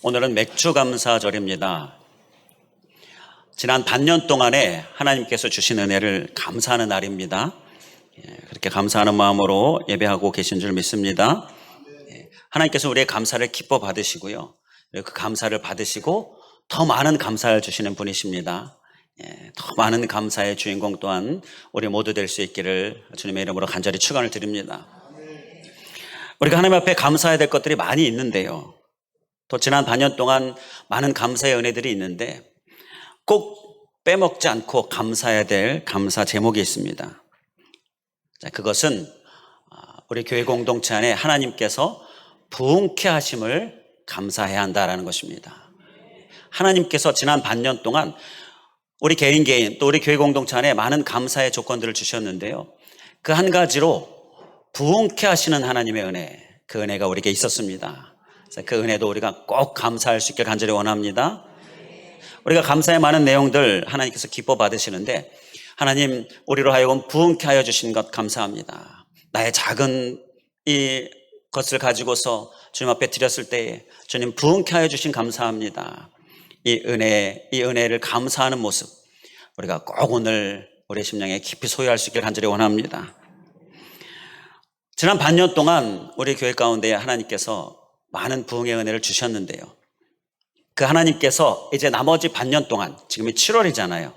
오늘은 맥주 감사절입니다. 지난 반년 동안에 하나님께서 주신 은혜를 감사하는 날입니다. 그렇게 감사하는 마음으로 예배하고 계신 줄 믿습니다. 하나님께서 우리의 감사를 기뻐 받으시고요. 그 감사를 받으시고 더 많은 감사를 주시는 분이십니다. 더 많은 감사의 주인공 또한 우리 모두 될 수 있기를 주님의 이름으로 간절히 축원을 드립니다. 우리가 하나님 앞에 감사해야 될 것들이 많이 있는데요. 또 지난 반년 동안 많은 감사의 은혜들이 있는데 꼭 빼먹지 않고 감사해야 될 감사 제목이 있습니다. 그것은 우리 교회 공동체 안에 하나님께서 부흥케 하심을 감사해야 한다라는 것입니다. 하나님께서 지난 반년 동안 우리 개인 또 우리 교회 공동체 안에 많은 감사의 조건들을 주셨는데요. 그 한 가지로 부흥케 하시는 하나님의 은혜, 그 은혜가 우리에게 있었습니다. 그 은혜도 우리가 꼭 감사할 수 있길 간절히 원합니다. 우리가 감사의 많은 내용들 하나님께서 기뻐 받으시는데, 하나님 우리로 하여금 부흥케 하여 주신 것 감사합니다. 나의 작은 이 것을 가지고서 주님 앞에 드렸을 때에 주님 부흥케 하여 주신 감사합니다. 이 은혜를 감사하는 모습 우리가 꼭 오늘 우리 심령에 깊이 소유할 수 있길 간절히 원합니다. 지난 반년 동안 우리 교회 가운데 하나님께서 많은 부흥의 은혜를 주셨는데요. 그 하나님께서 이제 나머지 반년 동안, 지금이 7월이잖아요.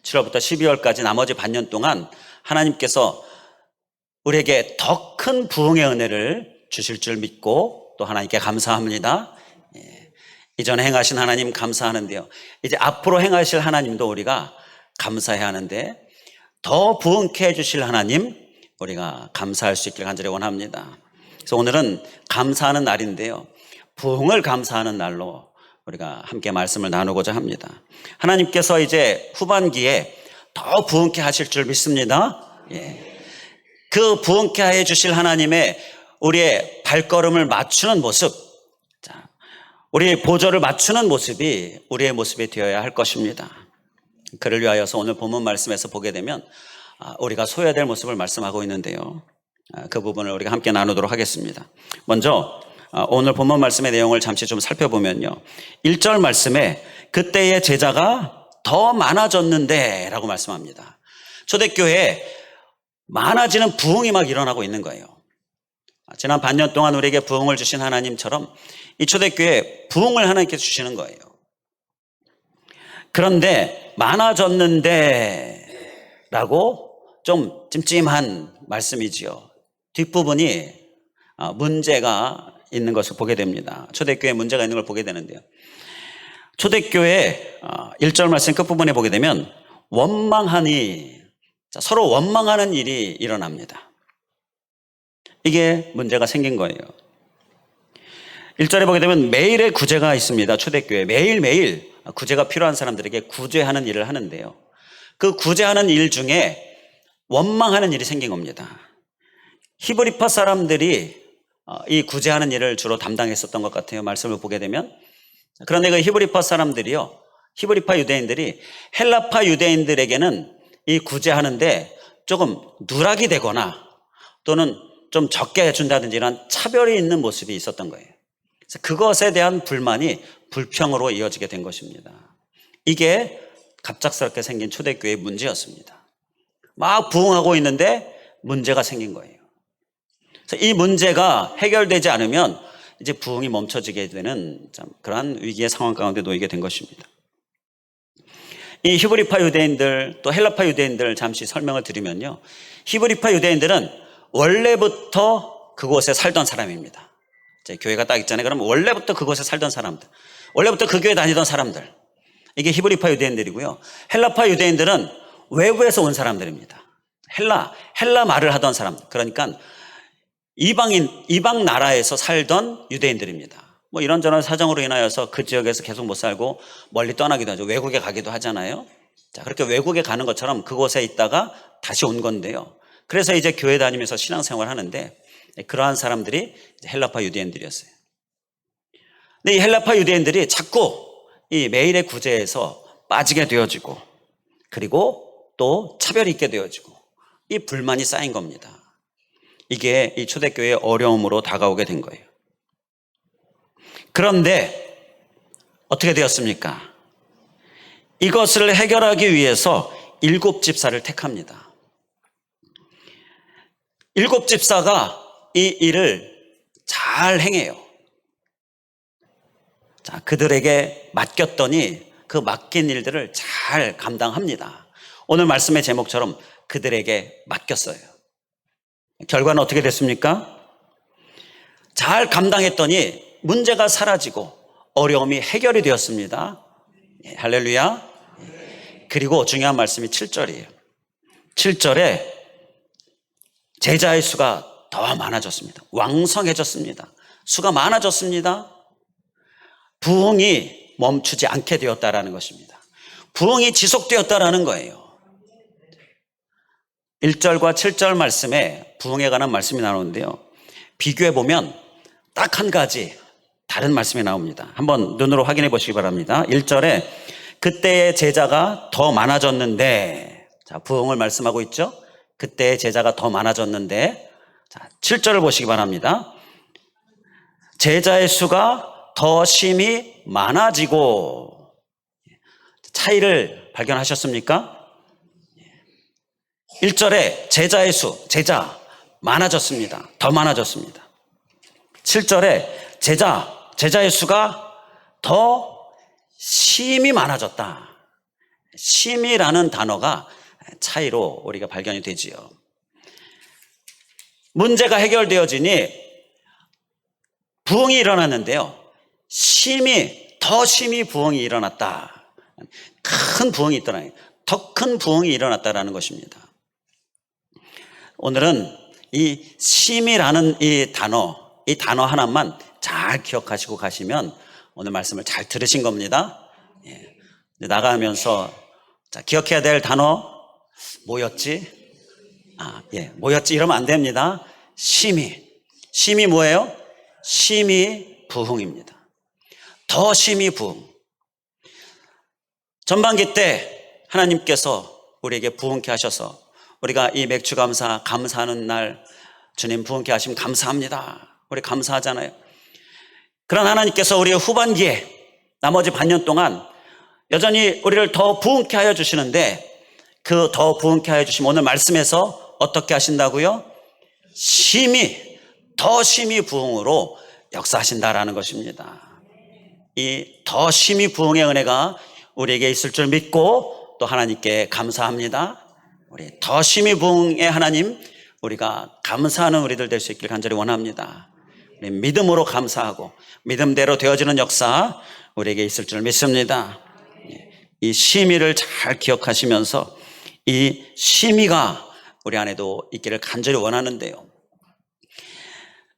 7월부터 12월까지 나머지 반년 동안 하나님께서 우리에게 더 큰 부흥의 은혜를 주실 줄 믿고 또 하나님께 감사합니다. 이전에 행하신 하나님 감사하는데요. 이제 앞으로 행하실 하나님도 우리가 감사해야 하는데 더 부흥케 해주실 하나님 우리가 감사할 수 있길 간절히 원합니다. 그래서 오늘은 감사하는 날인데요. 부흥을 감사하는 날로 우리가 함께 말씀을 나누고자 합니다. 하나님께서 이제 후반기에 더 부흥케 하실 줄 믿습니다. 그 부흥케 해 주실 하나님의 우리의 발걸음을 맞추는 모습, 우리의 보조를 맞추는 모습이 우리의 모습이 되어야 할 것입니다. 그를 위하여서 오늘 본문 말씀에서 보게 되면 우리가 소유해야 될 모습을 말씀하고 있는데요. 그 부분을 우리가 함께 나누도록 하겠습니다. 먼저 오늘 본문 말씀의 내용을 잠시 좀 살펴보면요. 1절 말씀에 그때의 제자가 더 많아졌는데 라고 말씀합니다. 초대교회에 많아지는 부흥이 막 일어나고 있는 거예요. 지난 반년 동안 우리에게 부흥을 주신 하나님처럼 이 초대교회에 부흥을 하나님께서 주시는 거예요. 그런데 많아졌는데 라고 좀 찜찜한 말씀이지요. 뒷부분이 문제가 있는 것을 보게 됩니다. 초대교회에 문제가 있는 걸 보게 되는데요. 초대교회 1절 말씀 끝부분에 보게 되면 원망하니, 서로 원망하는 일이 일어납니다. 이게 문제가 생긴 거예요. 1절에 보게 되면 매일의 구제가 있습니다. 초대교회 매일매일 구제가 필요한 사람들에게 구제하는 일을 하는데요. 그 구제하는 일 중에 원망하는 일이 생긴 겁니다. 히브리파 사람들이 이 구제하는 일을 주로 담당했었던 것 같아요. 말씀을 보게 되면. 그런데 그 히브리파 사람들이요, 히브리파 유대인들이 헬라파 유대인들에게는 이 구제하는데 조금 누락이 되거나 또는 좀 적게 해준다든지 이런 차별이 있는 모습이 있었던 거예요. 그래서 그것에 대한 불만이 불평으로 이어지게 된 것입니다. 이게 갑작스럽게 생긴 초대교회의 문제였습니다. 막 부흥하고 있는데 문제가 생긴 거예요. 그래서 이 문제가 해결되지 않으면 이제 부흥이 멈춰지게 되는 그러한 위기의 상황 가운데 놓이게 된 것입니다. 이 히브리파 유대인들 또 헬라파 유대인들 잠시 설명을 드리면요. 히브리파 유대인들은 원래부터 그곳에 살던 사람입니다. 이제 교회가 딱 있잖아요. 그러면 원래부터 그곳에 살던 사람들, 원래부터 그 교회 다니던 사람들, 이게 히브리파 유대인들이고요. 헬라파 유대인들은 외부에서 온 사람들입니다. 헬라 말을 하던 사람들, 그러니까 이방 나라에서 살던 유대인들입니다. 뭐 이런저런 사정으로 인하여서 그 지역에서 계속 못 살고 멀리 떠나기도 하죠. 외국에 가기도 하잖아요. 자, 그렇게 외국에 가는 것처럼 그곳에 있다가 다시 온 건데요. 그래서 이제 교회 다니면서 신앙생활을 하는데 그러한 사람들이 헬라파 유대인들이었어요. 근데 이 헬라파 유대인들이 자꾸 이 매일의 구제에서 빠지게 되어지고 그리고 또 차별이 있게 되어지고 이 불만이 쌓인 겁니다. 이게 이 초대교회의 어려움으로 다가오게 된 거예요. 그런데 어떻게 되었습니까? 이것을 해결하기 위해서 7집사를 택합니다. 7집사가 이 일을 잘 행해요. 자, 그들에게 맡겼더니 그 맡긴 일들을 잘 감당합니다. 오늘 말씀의 제목처럼 그들에게 맡겼어요. 결과는 어떻게 됐습니까? 잘 감당했더니 문제가 사라지고 어려움이 해결이 되었습니다. 예, 할렐루야. 그리고 중요한 말씀이 7절이에요. 7절에 제자의 수가 더 많아졌습니다. 왕성해졌습니다. 수가 많아졌습니다. 부흥이 멈추지 않게 되었다라는 것입니다. 부흥이 지속되었다라는 거예요. 1절과 7절 말씀에 부흥에 관한 말씀이 나오는데요. 비교해 보면 딱 한 가지 다른 말씀이 나옵니다. 한번 눈으로 확인해 보시기 바랍니다. 1절에 그때의 제자가 더 많아졌는데, 자, 부흥을 말씀하고 있죠. 그때의 제자가 더 많아졌는데, 자, 7절을 보시기 바랍니다. 제자의 수가 더 심히 많아지고, 차이를 발견하셨습니까? 1절에 제자의 수, 제자 많아졌습니다. 더 많아졌습니다. 7절에 제자의 수가 더 심히 많아졌다. 심이라는 단어가 차이로 우리가 발견이 되지요. 문제가 해결되어지니 부흥이 일어났는데요. 더 심히 부흥이 일어났다. 큰 부흥이 있더라. 더 큰 부흥이 일어났다라는 것입니다. 오늘은 이 심이라는 이 단어 하나만 잘 기억하시고 가시면 오늘 말씀을 잘 들으신 겁니다. 예. 나가면서 자, 기억해야 될 단어 뭐였지? 뭐였지? 이러면 안 됩니다. 심이 뭐예요? 심이 부흥입니다. 더 심히 부흥. 전반기 때 하나님께서 우리에게 부흥케 하셔서 우리가 이 맥주 감사하는 날 주님 부흥케 하시면 감사합니다. 우리 감사하잖아요. 그런 하나님께서 우리의 후반기에 나머지 반년 동안 여전히 우리를 더 부흥케 하여 주시는데 그 더 부흥케 하여 주시면 오늘 말씀에서 어떻게 하신다고요? 더 심히 부흥으로 역사하신다라는 것입니다. 이 더 심히 부흥의 은혜가 우리에게 있을 줄 믿고 또 하나님께 감사합니다. 우리 더 심히 부흥의 하나님, 우리가 감사하는 우리들 될 수 있길 간절히 원합니다. 우리 믿음으로 감사하고 믿음대로 되어지는 역사 우리에게 있을 줄 믿습니다. 이 심의를 잘 기억하시면서 이 심의가 우리 안에도 있기를 간절히 원하는데요.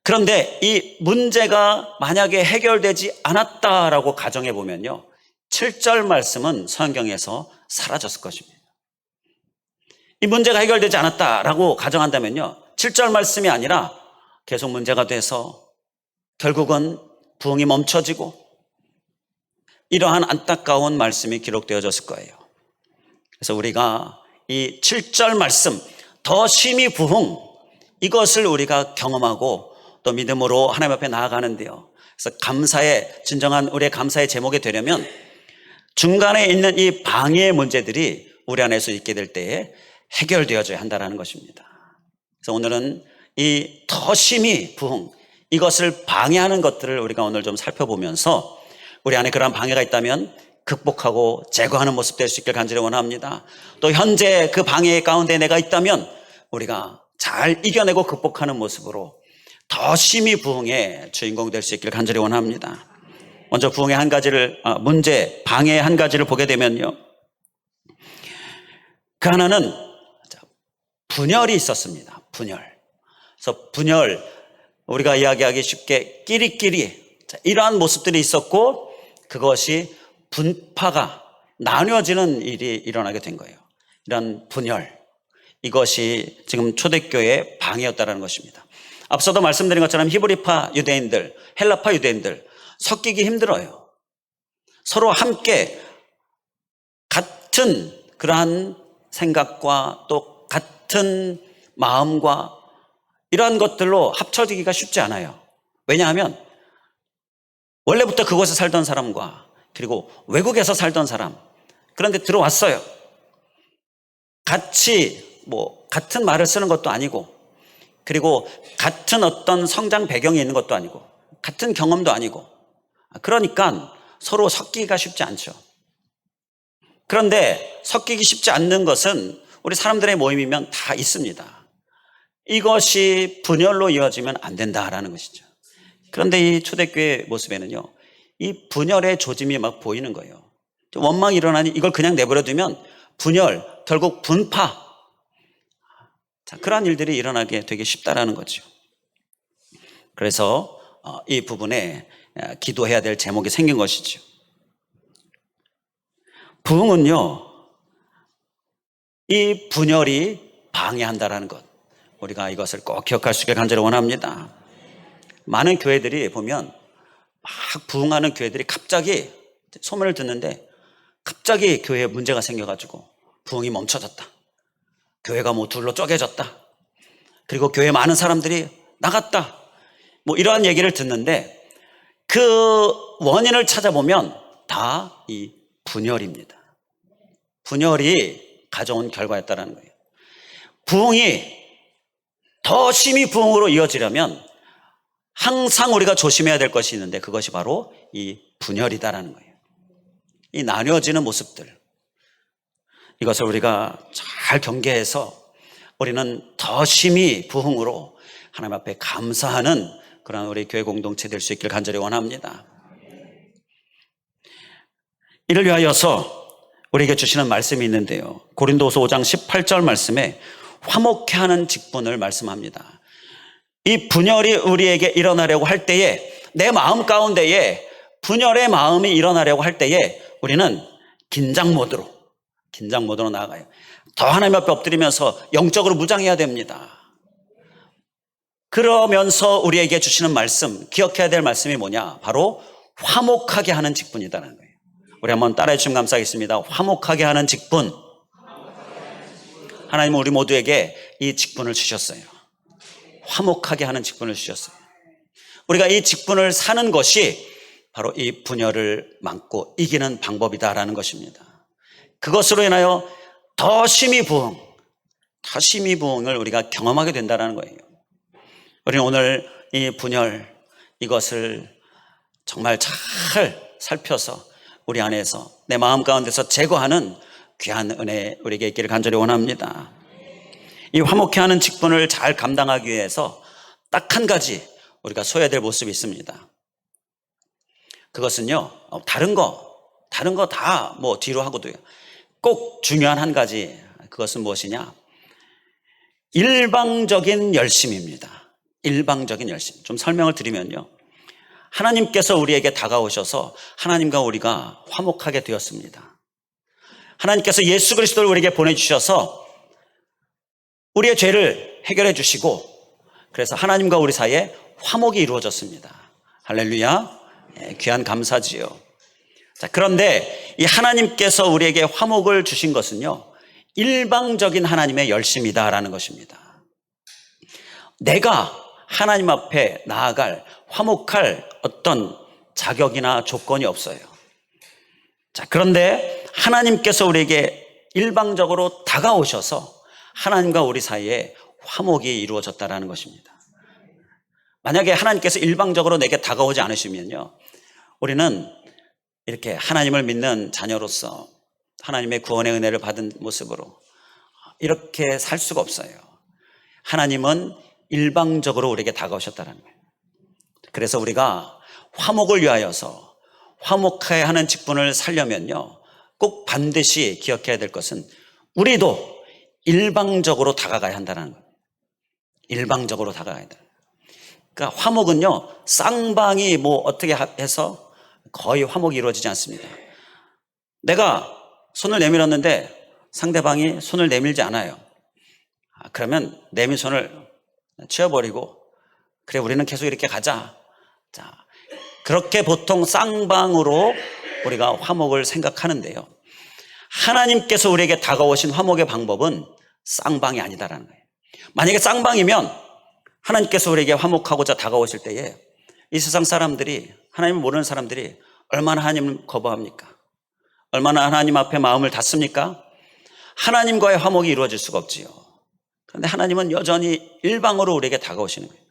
그런데 이 문제가 만약에 해결되지 않았다라고 가정해 보면요, 7절 말씀은 성경에서 사라졌을 것입니다. 이 문제가 해결되지 않았다라고 가정한다면요, 7절 말씀이 아니라 계속 문제가 돼서 결국은 부흥이 멈춰지고 이러한 안타까운 말씀이 기록되어졌을 거예요. 그래서 우리가 이 7절 말씀, 더 심히 부흥, 이것을 우리가 경험하고 또 믿음으로 하나님 앞에 나아가는데요. 그래서 진정한 우리의 감사의 제목이 되려면 중간에 있는 이 방해의 문제들이 우리 안에서 있게 될 때에 해결되어져야 한다는 것입니다. 그래서 오늘은 이 더 심히 부흥, 이것을 방해하는 것들을 우리가 오늘 좀 살펴보면서 우리 안에 그러한 방해가 있다면 극복하고 제거하는 모습 될 수 있길 간절히 원합니다. 또 현재 그 방해 가운데 내가 있다면 우리가 잘 이겨내고 극복하는 모습으로 더 심히 부흥의 주인공 될 수 있길 간절히 원합니다. 먼저 부흥의 한 가지를, 방해의 한 가지를 보게 되면요, 그 하나는 분열이 있었습니다. 그래서 분열, 우리가 이야기하기 쉽게 끼리끼리, 이러한 모습들이 있었고 그것이 분파가 나뉘어지는 일이 일어나게 된 거예요. 이런 분열, 이것이 지금 초대교회의 방해였다는 것입니다. 앞서도 말씀드린 것처럼 히브리파 유대인들, 헬라파 유대인들 섞이기 힘들어요. 서로 함께 같은 그러한 생각과 또 같은 마음과 이러한 것들로 합쳐지기가 쉽지 않아요. 왜냐하면 원래부터 그곳에 살던 사람과 그리고 외국에서 살던 사람, 그런데 들어왔어요. 같은 말을 쓰는 것도 아니고, 그리고 같은 어떤 성장 배경이 있는 것도 아니고, 같은 경험도 아니고, 그러니까 서로 섞이기가 쉽지 않죠. 그런데 섞이기 쉽지 않는 것은 우리 사람들의 모임이면 다 있습니다. 이것이 분열로 이어지면 안 된다라는 것이죠. 그런데 이 초대교회 모습에는요, 이 분열의 조짐이 막 보이는 거예요. 원망이 일어나니 이걸 그냥 내버려 두면 분열, 결국 분파, 그러한 일들이 일어나게 되게 쉽다라는 거죠. 그래서 이 부분에 기도해야 될 제목이 생긴 것이죠. 부흥은요, 이 분열이 방해한다라는 것, 우리가 이것을 꼭 기억할 수 있게 간절히 원합니다. 많은 교회들이 보면 막 부흥하는 교회들이 갑자기 소문을 듣는데 갑자기 교회에 문제가 생겨가지고 부흥이 멈춰졌다, 교회가 뭐 둘로 쪼개졌다, 그리고 교회에 많은 사람들이 나갔다, 뭐 이러한 얘기를 듣는데 그 원인을 찾아보면 다 이 분열입니다. 분열이 가져온 결과였다는 거예요. 부흥이 더 심히 부흥으로 이어지려면 항상 우리가 조심해야 될 것이 있는데 그것이 바로 이 분열이다라는 거예요. 이 나뉘어지는 모습들, 이것을 우리가 잘 경계해서 우리는 더 심히 부흥으로 하나님 앞에 감사하는 그런 우리 교회 공동체 될 수 있길 간절히 원합니다. 이를 위하여서 우리에게 주시는 말씀이 있는데요, 고린도서 5장 18절 말씀에 화목케 하는 직분을 말씀합니다. 이 분열이 우리에게 일어나려고 할 때에, 내 마음 가운데에 분열의 마음이 일어나려고 할 때에 우리는 긴장 모드로 나아가요. 더 하나님 앞에 엎드리면서 영적으로 무장해야 됩니다. 그러면서 우리에게 주시는 말씀, 기억해야 될 말씀이 뭐냐? 바로 화목하게 하는 직분이다라는 거예요. 우리 한번 따라해 주시면 감사하겠습니다. 화목하게 하는 직분. 하나님은 우리 모두에게 이 직분을 주셨어요. 화목하게 하는 직분을 주셨어요. 우리가 이 직분을 사는 것이 바로 이 분열을 막고 이기는 방법이다라는 것입니다. 그것으로 인하여 더 심히 부흥을 우리가 경험하게 된다는 거예요. 우리는 오늘 이 분열, 이것을 정말 잘 살펴서 우리 안에서, 내 마음 가운데서 제거하는 귀한 은혜 우리에게 있기를 간절히 원합니다. 이 화목케 하는 직분을 잘 감당하기 위해서 딱 한 가지 우리가 서야 될 모습이 있습니다. 그것은요, 다른 거 다 뭐 뒤로 하고도요, 꼭 중요한 한 가지, 그것은 무엇이냐? 일방적인 열심입니다. 일방적인 열심. 좀 설명을 드리면요, 하나님께서 우리에게 다가오셔서 하나님과 우리가 화목하게 되었습니다. 하나님께서 예수 그리스도를 우리에게 보내주셔서 우리의 죄를 해결해 주시고, 그래서 하나님과 우리 사이에 화목이 이루어졌습니다. 할렐루야. 귀한 감사지요. 자, 그런데 이 하나님께서 우리에게 화목을 주신 것은요, 일방적인 하나님의 열심이다라는 것입니다. 내가 하나님 앞에 나아갈, 화목할 어떤 자격이나 조건이 없어요. 자, 그런데 하나님께서 우리에게 일방적으로 다가오셔서 하나님과 우리 사이에 화목이 이루어졌다라는 것입니다. 만약에 하나님께서 일방적으로 내게 다가오지 않으시면요, 우리는 이렇게 하나님을 믿는 자녀로서 하나님의 구원의 은혜를 받은 모습으로 이렇게 살 수가 없어요. 하나님은 일방적으로 우리에게 다가오셨다는 거예요. 그래서 우리가 화목을 위하여서 화목해야 하는 직분을 살려면요, 꼭 반드시 기억해야 될 것은 우리도 일방적으로 다가가야 한다는 거예요. 일방적으로 다가가야 돼요. 그러니까 화목은요, 쌍방이 뭐 어떻게 해서 거의 화목이 이루어지지 않습니다. 내가 손을 내밀었는데 상대방이 손을 내밀지 않아요. 그러면 내민 손을 치워버리고, 그래, 우리는 계속 이렇게 가자. 자, 그렇게 보통 쌍방으로 우리가 화목을 생각하는데요, 하나님께서 우리에게 다가오신 화목의 방법은 쌍방이 아니다라는 거예요. 만약에 쌍방이면 하나님께서 우리에게 화목하고자 다가오실 때에 이 세상 사람들이 하나님을 모르는 사람들이 얼마나 하나님을 거부합니까? 얼마나 하나님 앞에 마음을 닫습니까? 하나님과의 화목이 이루어질 수가 없지요. 그런데 하나님은 여전히 일방으로 우리에게 다가오시는 거예요.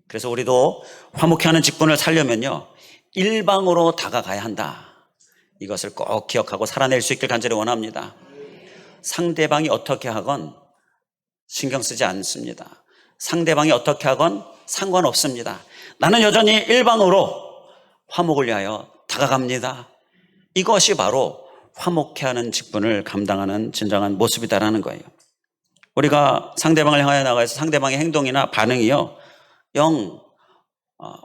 그래서 우리도 화목해 하는 직분을 살려면요, 일방으로 다가가야 한다. 이것을 꼭 기억하고 살아낼 수 있길 간절히 원합니다. 상대방이 어떻게 하건 신경 쓰지 않습니다. 상대방이 어떻게 하건 상관없습니다. 나는 여전히 일방으로 화목을 위하여 다가갑니다. 이것이 바로 화목해 하는 직분을 감당하는 진정한 모습이다라는 거예요. 우리가 상대방을 향하여 나가서 상대방의 행동이나 반응이요,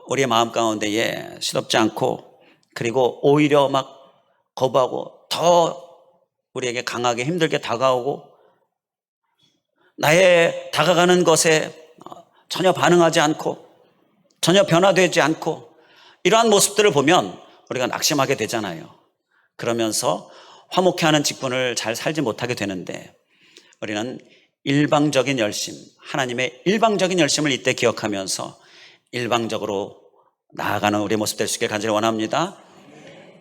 우리의 마음 가운데에 시덥지 않고, 그리고 오히려 막 거부하고 더 우리에게 강하게 힘들게 다가오고, 나의 다가가는 것에 전혀 반응하지 않고 전혀 변화되지 않고, 이러한 모습들을 보면 우리가 낙심하게 되잖아요. 그러면서 화목해 하는 직분을 잘 살지 못하게 되는데, 우리는 일방적인 열심, 하나님의 일방적인 열심을 이때 기억하면서 일방적으로 나아가는 우리의 모습 될 수 있길 간절히 원합니다.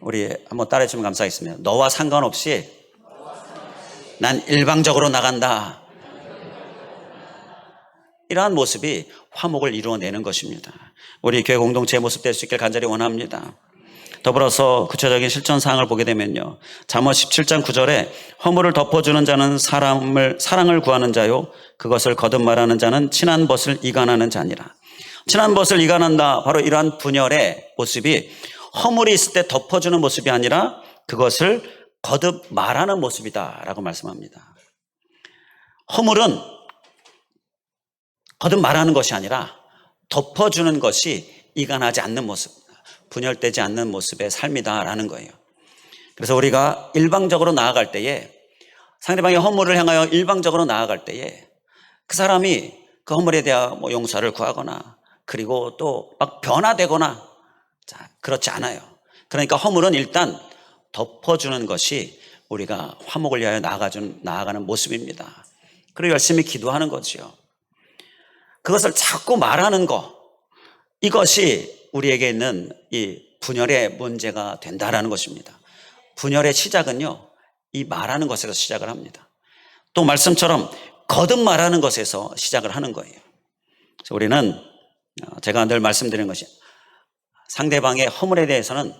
우리 한번 따라해 주시면 감사하겠습니다. 너와 상관없이 난 일방적으로 나간다. 이러한 모습이 화목을 이루어내는 것입니다. 우리 교회 공동체의 모습 될 수 있길 간절히 원합니다. 더불어서 구체적인 실천 사항을 보게 되면요, 잠언 17장 9절에 허물을 덮어주는 자는 사랑을 구하는 자요, 그것을 거듭 말하는 자는 친한 벗을 이간하는 자니라. 친한 벗을 이간한다, 바로 이러한 분열의 모습이 허물이 있을 때 덮어주는 모습이 아니라 그것을 거듭 말하는 모습이다라고 말씀합니다. 허물은 거듭 말하는 것이 아니라 덮어주는 것이 이간하지 않는 모습, 분열되지 않는 모습의 삶이다라는 거예요. 그래서 우리가 일방적으로 나아갈 때에, 상대방의 허물을 향하여 일방적으로 나아갈 때에 그 사람이 그 허물에 대한 용서를 구하거나, 그리고 또 막 변화되거나, 그렇지 않아요. 그러니까 허물은 일단 덮어주는 것이 우리가 화목을 위하여 나아가는 모습입니다. 그리고 열심히 기도하는 거지요. 그것을 자꾸 말하는 것, 이것이 우리에게 있는 이 분열의 문제가 된다라는 것입니다. 분열의 시작은요, 이 말하는 것에서 시작을 합니다. 또 말씀처럼 거듭 말하는 것에서 시작을 하는 거예요. 그래서 우리는, 제가 늘 말씀드리는 것이, 상대방의 허물에 대해서는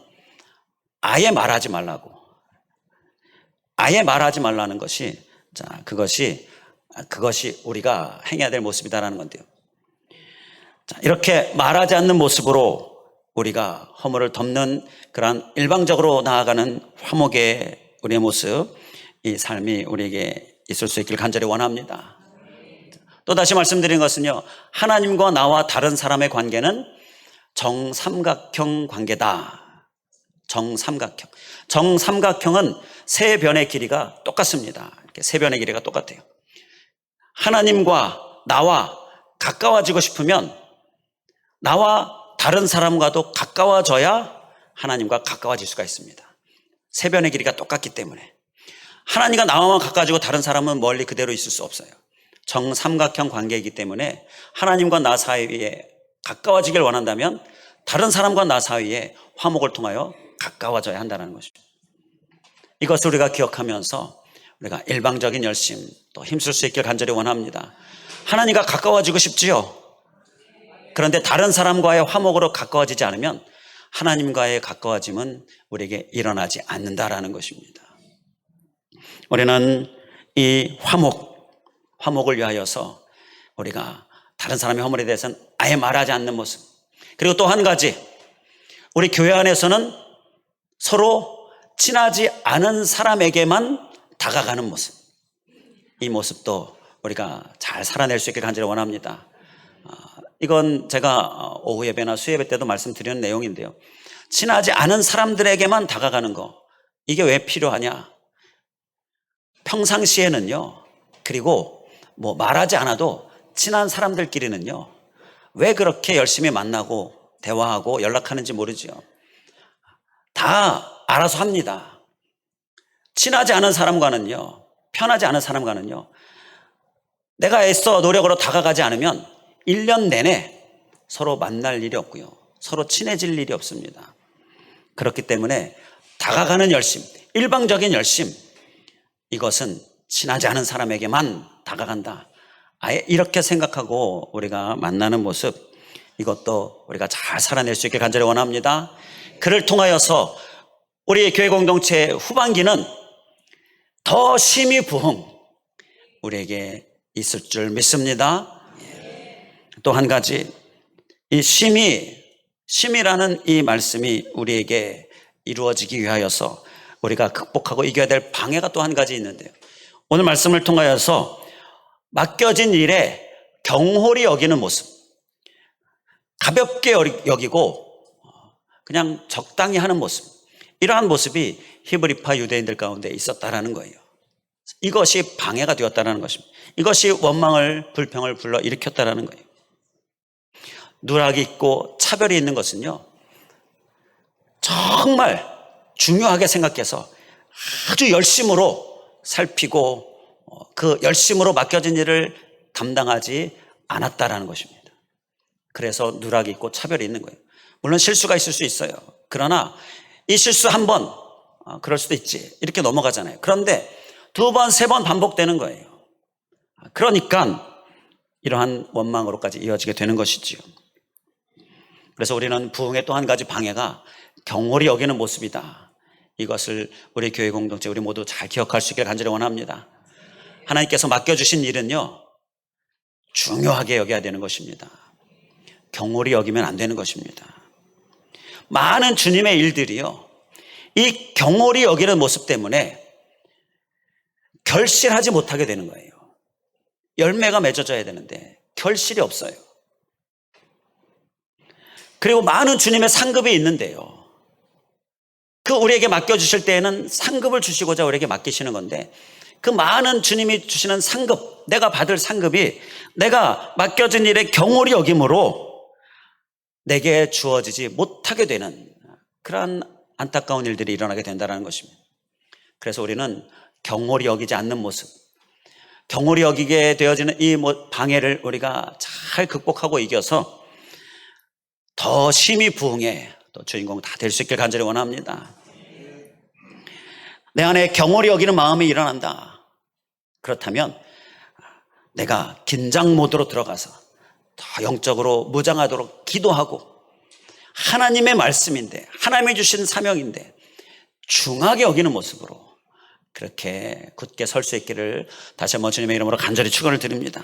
아예 말하지 말라고, 아예 말하지 말라는 것이, 그것이 우리가 행해야 될 모습이다라는 건데요. 이렇게 말하지 않는 모습으로 우리가 허물을 덮는 그러한 일방적으로 나아가는 화목의 우리의 모습, 이 삶이 우리에게 있을 수 있기를 간절히 원합니다. 또 다시 말씀드린 것은요, 하나님과 나와 다른 사람의 관계는 정삼각형 관계다. 정삼각형은 세 변의 길이가 똑같습니다. 이렇게 세 변의 길이가 똑같아요. 하나님과 나와 가까워지고 싶으면 나와 다른 사람과도 가까워져야 하나님과 가까워질 수가 있습니다. 세 변의 길이가 똑같기 때문에. 하나님과 나와만 가까워지고 다른 사람은 멀리 그대로 있을 수 없어요. 정삼각형 관계이기 때문에 하나님과 나 사이에 가까워지길 원한다면 다른 사람과 나 사이에 화목을 통하여 가까워져야 한다는 것입니다. 이것을 우리가 기억하면서 우리가 일방적인 열심, 또 힘쓸 수 있길 간절히 원합니다. 하나님과 가까워지고 싶지요. 그런데 다른 사람과의 화목으로 가까워지지 않으면 하나님과의 가까워짐은 우리에게 일어나지 않는다라는 것입니다. 우리는 이 화목을 위하여서 우리가 다른 사람의 허물에 대해서는 아예 말하지 않는 모습, 그리고 또 한 가지, 우리 교회 안에서는 서로 친하지 않은 사람에게만 다가가는 모습, 이 모습도 우리가 잘 살아낼 수 있길 간절히 원합니다. 이건 제가 오후 예배나 수예배 때도 말씀드리는 내용인데요, 친하지 않은 사람들에게만 다가가는 거, 이게 왜 필요하냐? 평상시에는요, 그리고 말하지 않아도 친한 사람들끼리는요, 왜 그렇게 열심히 만나고 대화하고 연락하는지 모르죠. 다 알아서 합니다. 친하지 않은 사람과는요, 편하지 않은 사람과는요, 내가 애써 노력으로 다가가지 않으면 1년 내내 서로 만날 일이 없고요, 서로 친해질 일이 없습니다. 그렇기 때문에 다가가는 열심, 일방적인 열심, 이것은 친하지 않은 사람에게만 다가간다. 아예 이렇게 생각하고 우리가 만나는 모습, 이것도 우리가 잘 살아낼 수 있게 간절히 원합니다. 그를 통하여서 우리 교회 공동체 후반기는 더 심히 부흥 우리에게 있을 줄 믿습니다. 또 한 가지, 이 심이라는 이 말씀이 우리에게 이루어지기 위하여서 우리가 극복하고 이겨야 될 방해가 또 한 가지 있는데요. 오늘 말씀을 통하여서 맡겨진 일에 경홀히 여기는 모습, 가볍게 여기고 그냥 적당히 하는 모습, 이러한 모습이 히브리파 유대인들 가운데 있었다라는 거예요. 이것이 방해가 되었다는 것입니다. 이것이 원망을, 불평을 불러 일으켰다라는 거예요. 누락이 있고 차별이 있는 것은요, 정말 중요하게 생각해서 아주 열심으로 살피고 그 열심으로 맡겨진 일을 감당하지 않았다라는 것입니다. 그래서 누락이 있고 차별이 있는 거예요. 물론 실수가 있을 수 있어요. 그러나 이 실수 한 번, 그럴 수도 있지, 이렇게 넘어가잖아요. 그런데 두 번, 세 번 반복되는 거예요. 그러니까 이러한 원망으로까지 이어지게 되는 것이지요. 그래서 우리는 부흥의 또 한 가지 방해가 경홀히 여기는 모습이다. 이것을 우리 교회 공동체, 우리 모두 잘 기억할 수 있기를 간절히 원합니다. 하나님께서 맡겨주신 일은요, 중요하게 여겨야 되는 것입니다. 경홀히 여기면 안 되는 것입니다. 많은 주님의 일들이요, 이 경홀히 여기는 모습 때문에 결실하지 못하게 되는 거예요. 열매가 맺어져야 되는데 결실이 없어요. 그리고 많은 주님의 상급이 있는데요, 그 우리에게 맡겨주실 때에는 상급을 주시고자 우리에게 맡기시는 건데, 그 많은 주님이 주시는 상급, 내가 받을 상급이 내가 맡겨진 일의 경홀히 여김으로 내게 주어지지 못하게 되는 그러한 안타까운 일들이 일어나게 된다는 것입니다. 그래서 우리는 경홀히 여기지 않는 모습, 경홀히 여기게 되어지는 이 방해를 우리가 잘 극복하고 이겨서 더 심히 부흥의 또 주인공 다 될 수 있길 간절히 원합니다. 내 안에 경홀히 여기는 마음이 일어난다. 그렇다면 내가 긴장 모드로 들어가서 더 영적으로 무장하도록 기도하고, 하나님의 말씀인데, 하나님이 주신 사명인데 중하게 여기는 모습으로 그렇게 굳게 설 수 있기를 다시 한번 주님의 이름으로 간절히 축원을 드립니다.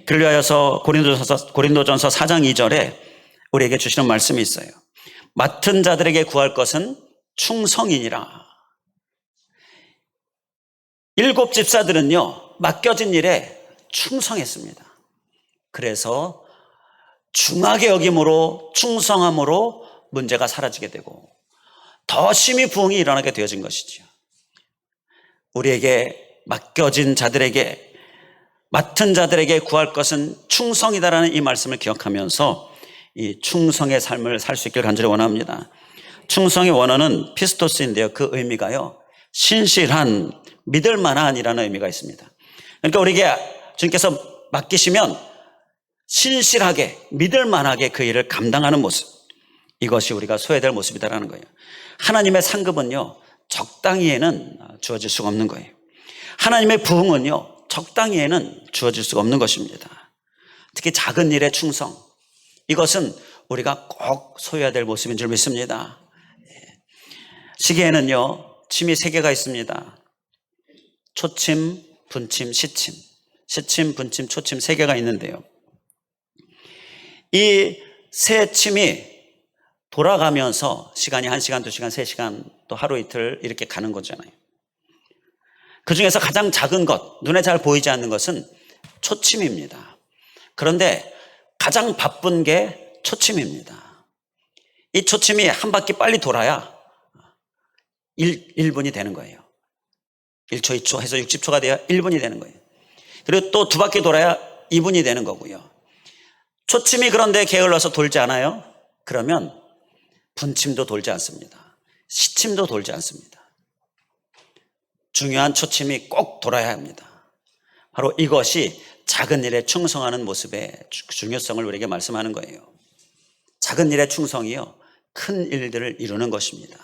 그를 위하여서 고린도전서 4장 2절에 우리에게 주시는 말씀이 있어요. 맡은 자들에게 구할 것은 충성이니라. 7 집사들은요, 맡겨진 일에 충성했습니다. 그래서 중하게 여김으로, 충성함으로 문제가 사라지게 되고 더 심히 부흥이 일어나게 되어진 것이죠. 우리에게 맡겨진 자들에게, 맡은 자들에게 구할 것은 충성이다라는 이 말씀을 기억하면서 이 충성의 삶을 살 수 있길 간절히 원합니다. 충성의 원어는 피스토스인데요, 그 의미가요, 신실한, 믿을 만한이라는 의미가 있습니다. 그러니까 우리에게 주님께서 맡기시면 신실하게, 믿을 만하게 그 일을 감당하는 모습, 이것이 우리가 소외될 모습이다라는 거예요. 하나님의 상급은요, 적당히에는 주어질 수가 없는 거예요. 하나님의 부흥은요, 적당히에는 주어질 수가 없는 것입니다. 특히 작은 일의 충성, 이것은 우리가 꼭 소유해야 될 모습인 줄 믿습니다. 시계에는요, 침이 3개가 있습니다. 초침, 분침, 시침. 시침, 분침, 초침 3개가 있는데요, 이 세 침이 돌아가면서 시간이 1시간, 2시간, 3시간, 또 하루 이틀 이렇게 가는 거잖아요. 그 중에서 가장 작은 것, 눈에 잘 보이지 않는 것은 초침입니다. 그런데 가장 바쁜 게 초침입니다. 이 초침이 한 바퀴 빨리 돌아야 1분이 되는 거예요. 1초, 2초 해서 60초가 돼야 1분이 되는 거예요. 그리고 또 2바퀴 돌아야 2분이 되는 거고요. 초침이 그런데 게을러서 돌지 않아요? 그러면 분침도 돌지 않습니다. 시침도 돌지 않습니다. 중요한 초침이 꼭 돌아야 합니다. 바로 이것이 작은 일에 충성하는 모습의 중요성을 우리에게 말씀하는 거예요. 작은 일의 충성이요, 큰 일들을 이루는 것입니다.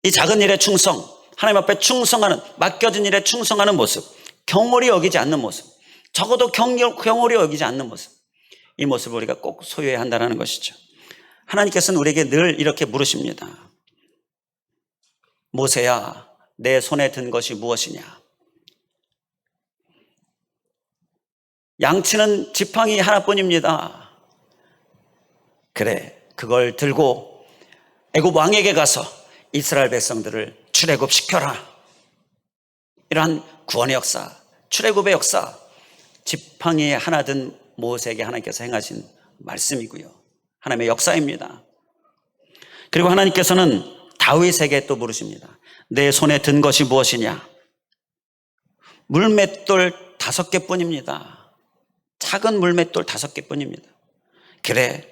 이 작은 일에 충성, 하나님 앞에 충성하는, 맡겨진 일에 충성하는 모습, 경홀히 여기지 않는 모습, 적어도 경홀히 여기지 않는 모습, 이 모습을 우리가 꼭 소유해야 한다는 것이죠. 하나님께서는 우리에게 늘 이렇게 물으십니다. 모세야, 내 손에 든 것이 무엇이냐? 양치는 지팡이 하나뿐입니다. 그래, 그걸 들고 애굽 왕에게 가서 이스라엘 백성들을 출애굽시켜라. 이러한 구원의 역사, 출애굽의 역사, 지팡이 하나 든 모세에게 하나님께서 행하신 말씀이고요, 하나님의 역사입니다. 그리고 하나님께서는 다윗에게 또 물으십니다. 내 손에 든 것이 무엇이냐? 물맷돌 5개뿐입니다. 작은 물맷돌 5개뿐입니다. 그래,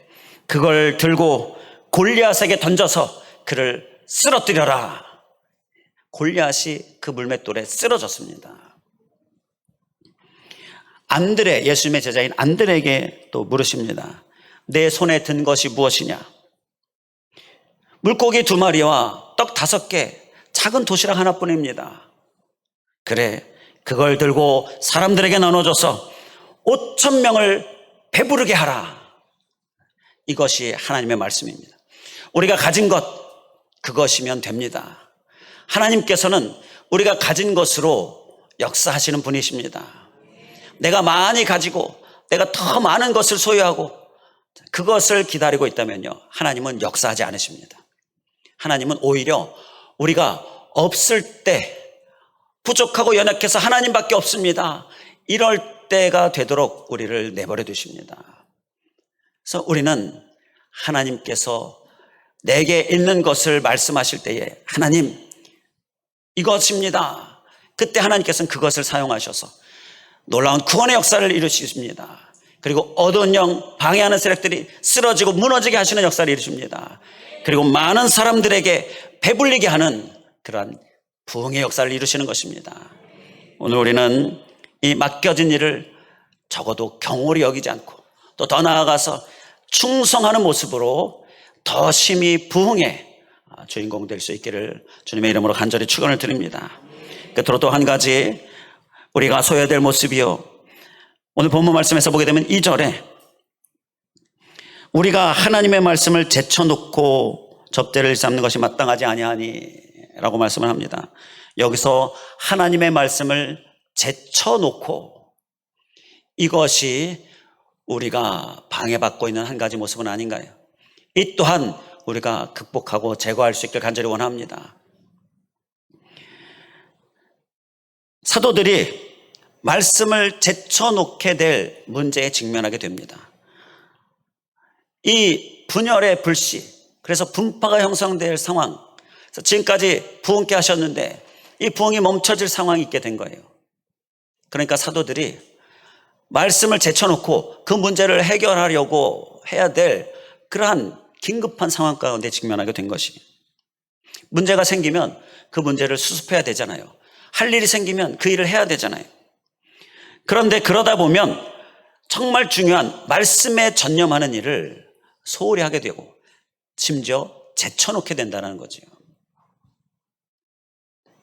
그걸 들고 골리앗에게 던져서 그를 쓰러뜨려라. 골리앗이 그 물맷돌에 쓰러졌습니다. 안드레, 예수님의 제자인 안드레에게 또 물으십니다. 내 손에 든 것이 무엇이냐? 물고기 2마리와 떡 5개, 작은 도시락 하나뿐입니다. 그래, 그걸 들고 사람들에게 나눠줘서 5,000명을 배부르게 하라. 이것이 하나님의 말씀입니다. 우리가 가진 것, 그것이면 됩니다. 하나님께서는 우리가 가진 것으로 역사하시는 분이십니다. 내가 많이 가지고 내가 더 많은 것을 소유하고 그것을 기다리고 있다면요, 하나님은 역사하지 않으십니다. 하나님은 오히려 우리가 없을 때, 부족하고 연약해서 하나님밖에 없습니다, 이럴 때가 되도록 우리를 내버려 두십니다. 그래서 우리는 하나님께서 내게 있는 것을 말씀하실 때에 하나님, 이것입니다. 그때 하나님께서는 그것을 사용하셔서 놀라운 구원의 역사를 이루십니다. 그리고 어두운 영, 방해하는 세력들이 쓰러지고 무너지게 하시는 역사를 이루십니다. 그리고 많은 사람들에게 배불리게 하는 그러한 부흥의 역사를 이루시는 것입니다. 오늘 우리는 이 맡겨진 일을 적어도 경홀히 여기지 않고 또 더 나아가서 충성하는 모습으로 더 심히 부흥의 주인공 될 수 있기를 주님의 이름으로 간절히 축원을 드립니다. 끝으로 또 한 가지 우리가 소유해야 될 모습이요, 오늘 본문 말씀에서 보게 되면 2절에 우리가 하나님의 말씀을 제쳐놓고 접대를 일삼는 것이 마땅하지 아니하니 라고 말씀을 합니다. 여기서 하나님의 말씀을 제쳐놓고, 이것이 우리가 방해받고 있는 한 가지 모습은 아닌가요? 이 또한 우리가 극복하고 제거할 수 있길 간절히 원합니다. 사도들이 말씀을 제쳐놓게 될 문제에 직면하게 됩니다. 이 분열의 불씨, 그래서 분파가 형성될 상황, 그래서 지금까지 부흥케 하셨는데 이 부흥이 멈춰질 상황이 있게 된 거예요. 그러니까 사도들이 말씀을 제쳐놓고 그 문제를 해결하려고 해야 될 그러한 긴급한 상황 가운데 직면하게 된 것이, 문제가 생기면 그 문제를 수습해야 되잖아요. 할 일이 생기면 그 일을 해야 되잖아요. 그런데 그러다 보면 정말 중요한 말씀에 전념하는 일을 소홀히 하게 되고 심지어 제쳐놓게 된다는 거죠.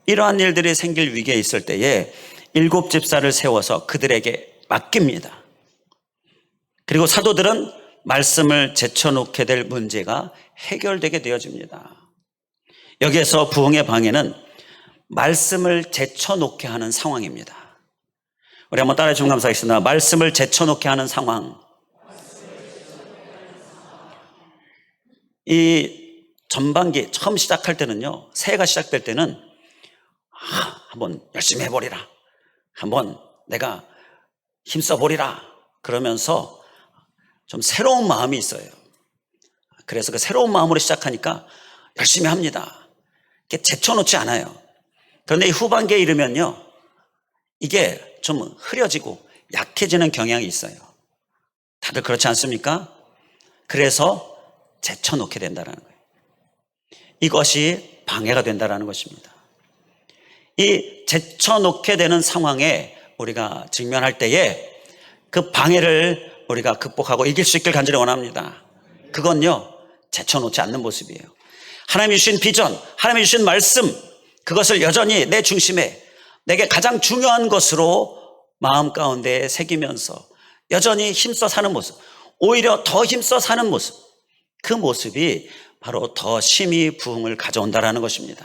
이러한 일들이 생길 위기에 있을 때에 7 집사를 세워서 그들에게 맡깁니다. 그리고 사도들은 말씀을 제쳐놓게 될 문제가 해결되게 되어집니다. 여기에서 부흥의 방해는 말씀을 제쳐놓게 하는 상황입니다. 우리 한번 따라해 주시면 감사하겠습니다. 말씀을 제쳐놓게 하는 상황. 이 전반기 처음 시작할 때는요, 새해가 시작될 때는 한번 열심히 해보리라, 한번 내가 힘써보리라 그러면서 좀 새로운 마음이 있어요. 그래서 그 새로운 마음으로 시작하니까 열심히 합니다. 이게 제쳐놓지 않아요. 그런데 이 후반기에 이르면요, 이게 좀 흐려지고 약해지는 경향이 있어요. 다들 그렇지 않습니까? 그래서 제쳐놓게 된다는 거예요. 이것이 방해가 된다는 것입니다. 이 제쳐놓게 되는 상황에 우리가 직면할 때에 그 방해를 우리가 극복하고 이길 수 있길 간절히 원합니다. 그건요, 제쳐놓지 않는 모습이에요. 하나님이 주신 비전, 하나님이 주신 말씀, 그것을 여전히 내 중심에 내게 가장 중요한 것으로 마음 가운데 새기면서 여전히 힘써 사는 모습, 오히려 더 힘써 사는 모습, 그 모습이 바로 더 심히 부흥을 가져온다라는 것입니다.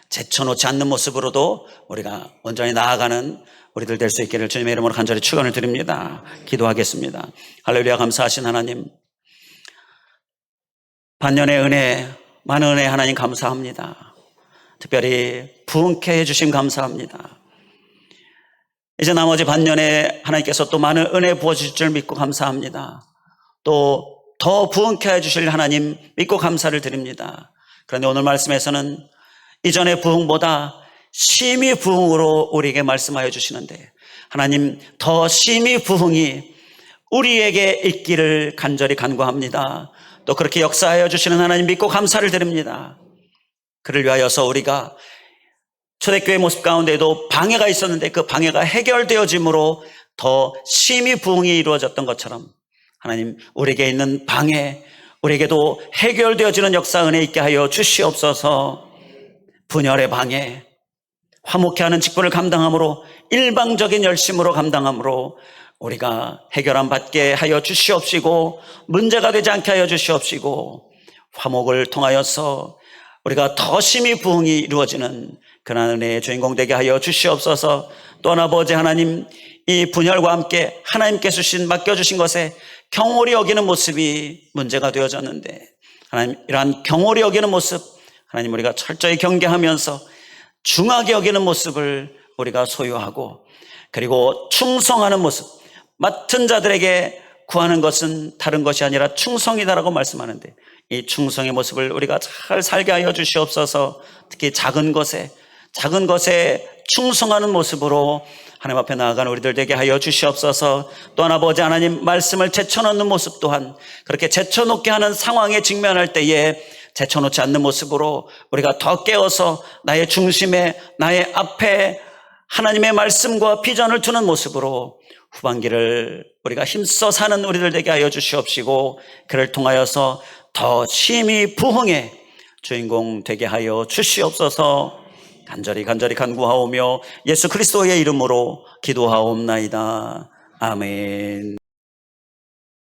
제쳐놓지 않는 모습으로도 우리가 온전히 나아가는 우리들 될 수 있기를 주님의 이름으로 간절히 축원을 드립니다. 기도하겠습니다. 할렐루야. 감사하신 하나님, 반년의 은혜, 많은 은혜 하나님 감사합니다. 특별히 부흥케 해주심 감사합니다. 이제 나머지 반년에 하나님께서 또 많은 은혜 부어주실 줄 믿고 감사합니다. 또 더 부흥케 해주실 하나님 믿고 감사를 드립니다. 그런데 오늘 말씀에서는 이전의 부흥보다 심히 부흥으로 우리에게 말씀하여 주시는데, 하나님 더 심히 부흥이 우리에게 있기를 간절히 간구합니다. 또 그렇게 역사하여 주시는 하나님 믿고 감사를 드립니다. 그를 위하여서 우리가 초대교회 모습 가운데도 방해가 있었는데 그 방해가 해결되어짐으로 더 심히 부흥이 이루어졌던 것처럼, 하나님 우리에게 있는 방해, 우리에게도 해결되어지는 역사 은혜 있게 하여 주시옵소서. 분열의 방해, 화목케 하는 직분을 감당함으로, 일방적인 열심으로 감당함으로 우리가 해결함 받게 하여 주시옵시고, 문제가 되지 않게 하여 주시옵시고, 화목을 통하여서 우리가 더 심히 부흥이 이루어지는 그런 은혜의 주인공 되게 하여 주시옵소서. 또한 아버지 하나님, 이 분열과 함께 하나님께서 맡겨주신 것에 경홀히 여기는 모습이 문제가 되어졌는데, 하나님 이러한 경홀히 여기는 모습, 하나님 우리가 철저히 경계하면서 중하게 여기는 모습을 우리가 소유하고, 그리고 충성하는 모습, 맡은 자들에게 구하는 것은 다른 것이 아니라 충성이다라고 말씀하는데, 이 충성의 모습을 우리가 잘 살게 하여 주시옵소서. 특히 작은 것에 충성하는 모습으로 하나님 앞에 나아가는 우리들 되게 하여 주시옵소서. 또한 아버지 하나님, 말씀을 제쳐놓는 모습 또한 그렇게 제쳐놓게 하는 상황에 직면할 때에 제쳐놓지 않는 모습으로 우리가 더 깨어서 나의 중심에, 나의 앞에 하나님의 말씀과 비전을 두는 모습으로 후반기를 우리가 힘써 사는 우리들 되게 하여 주시옵시고, 그를 통하여서 더 심히 부흥의 주인공 되게 하여 주시옵소서. 간절히 간구하오며 예수 그리스도의 이름으로 기도하옵나이다. 아멘.